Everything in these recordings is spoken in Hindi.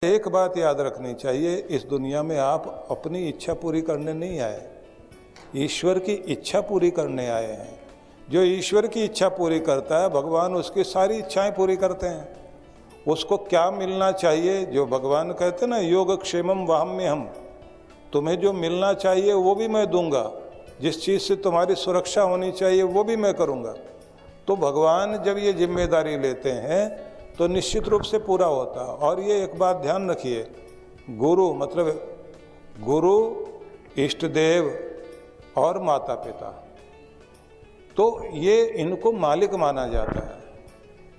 एक बात याद रखनी चाहिए, इस दुनिया में आप अपनी इच्छा पूरी करने नहीं आए, ईश्वर की इच्छा पूरी करने आए हैं। जो ईश्वर की इच्छा पूरी करता है, भगवान उसकी सारी इच्छाएं पूरी करते हैं। उसको क्या मिलना चाहिए, जो भगवान कहते हैं ना, योगक्षेमम वाहम्यहम्, तुम्हें जो मिलना चाहिए वो भी मैं दूंगा, जिस चीज़ से तुम्हारी सुरक्षा होनी चाहिए वो भी मैं करूंगा। तो भगवान जब ये जिम्मेदारी लेते हैं तो निश्चित रूप से पूरा होता है। और ये एक बात ध्यान रखिए, गुरु मतलब गुरु, इष्ट देव और माता पिता, तो ये इनको मालिक माना जाता है,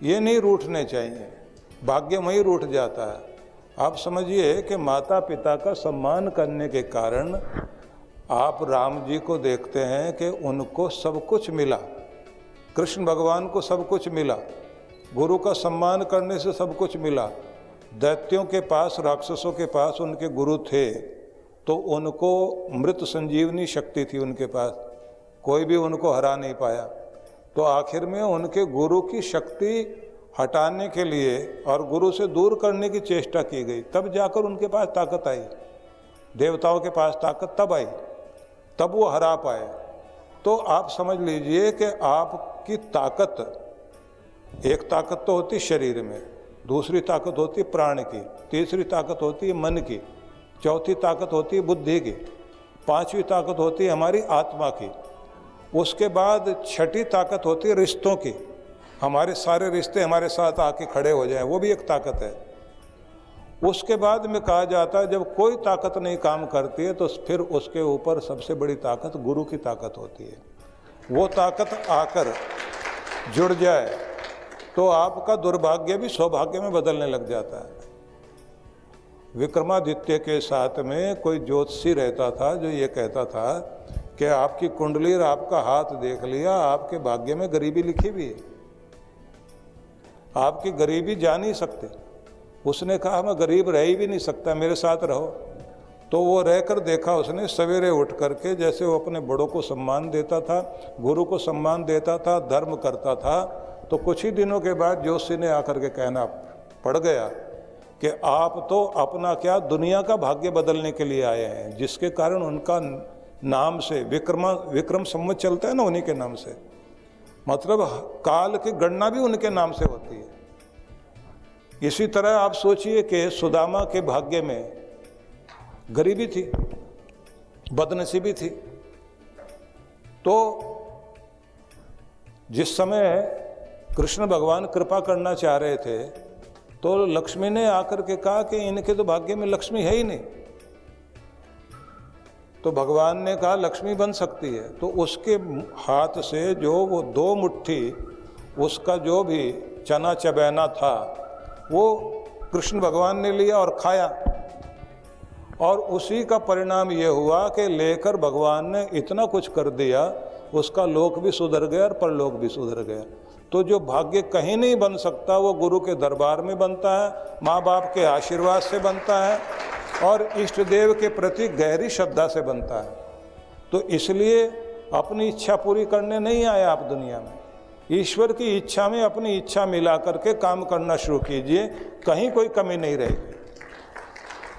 ये नहीं रूठने चाहिए। भाग्यमयी रूठ जाता है। आप समझिए कि माता पिता का सम्मान करने के कारण आप राम जी को देखते हैं कि उनको सब कुछ मिला, कृष्ण भगवान को सब कुछ मिला, गुरु का सम्मान करने से सब कुछ मिला। दैत्यों के पास, राक्षसों के पास उनके गुरु थे तो उनको मृत संजीवनी शक्ति थी उनके पास, कोई भी उनको हरा नहीं पाया। तो आखिर में उनके गुरु की शक्ति हटाने के लिए और गुरु से दूर करने की चेष्टा की गई, तब जाकर उनके पास ताकत आई। देवताओं के पास ताकत तब आई, तब वो हरा पाए। तो आप समझ लीजिए कि आपकी ताकत, एक ताकत तो होती शरीर में, दूसरी ताकत होती प्राण की, तीसरी ताकत होती है मन की, चौथी ताकत होती है बुद्धि की, पांचवी ताकत होती है हमारी आत्मा की, उसके बाद छठी ताकत होती है रिश्तों की, हमारे सारे रिश्ते हमारे साथ आके खड़े हो जाएं, वो भी एक ताकत है। उसके बाद में कहा जाता है जब कोई ताकत नहीं काम करती है तो फिर उसके ऊपर सबसे बड़ी ताकत गुरु की ताकत होती है। वो ताकत आकर जुड़ जाए तो आपका दुर्भाग्य भी सौभाग्य में बदलने लग जाता है। विक्रमादित्य के साथ में कोई ज्योतिषी रहता था जो ये कहता था कि आपकी कुंडली और आपका हाथ देख लिया, आपके भाग्य में गरीबी लिखी हुई है, आपकी गरीबी जा नहीं सकते। उसने कहा मैं गरीब रह ही भी नहीं सकता, मेरे साथ रहो। तो वो रहकर देखा उसने, सवेरे उठ करके जैसे वो अपने बड़ों को सम्मान देता था, गुरु को सम्मान देता था, धर्म करता था, तो कुछ ही दिनों के बाद जोशी ने आकर के कहना पड़ गया कि आप तो अपना क्या दुनिया का भाग्य बदलने के लिए आए हैं, जिसके कारण उनका नाम से विक्रम संवत चलता है ना, उन्हीं के नाम से, मतलब काल की गणना भी उनके नाम से होती है। इसी तरह आप सोचिए कि सुदामा के भाग्य में गरीबी थी, बदनसीबी थी। तो जिस समय कृष्ण भगवान कृपा करना चाह रहे थे तो लक्ष्मी ने आकर के कहा कि इनके तो भाग्य में लक्ष्मी है ही नहीं। तो भगवान ने कहा लक्ष्मी बन सकती है। तो उसके हाथ से जो वो 2 मुट्ठी उसका जो भी चना चबैना था वो कृष्ण भगवान ने लिया और खाया, और उसी का परिणाम ये हुआ कि लेकर भगवान ने इतना कुछ कर दिया, उसका लोक भी सुधर गया और परलोक भी सुधर गया। तो जो भाग्य कहीं नहीं बन सकता वो गुरु के दरबार में बनता है, माँ बाप के आशीर्वाद से बनता है और इष्ट देव के प्रति गहरी श्रद्धा से बनता है। तो इसलिए अपनी इच्छा पूरी करने नहीं आए आप दुनिया में, ईश्वर की इच्छा में अपनी इच्छा मिला करके काम करना शुरू कीजिए, कहीं कोई कमी नहीं रहेगी।